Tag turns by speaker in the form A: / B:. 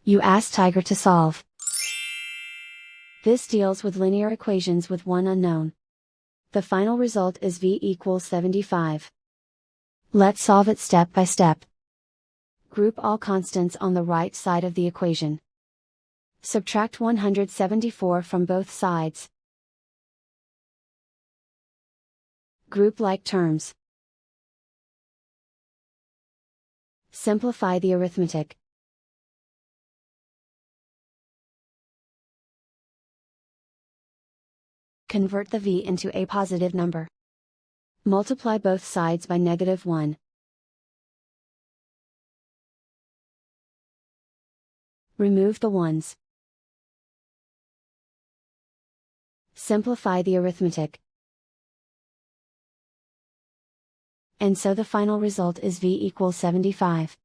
A: You ask Tiger to solve. This deals with linear equations with one unknown. The final result is v equals 75. Let's solve it step by step. Group all constants on the right side of the equation. Subtract 174 from both sides. Group like terms. Simplify the arithmetic. Convert the v into a positive number. Multiply both sides by -1. Remove the ones. Simplify the arithmetic. And so the final result is v equals 75.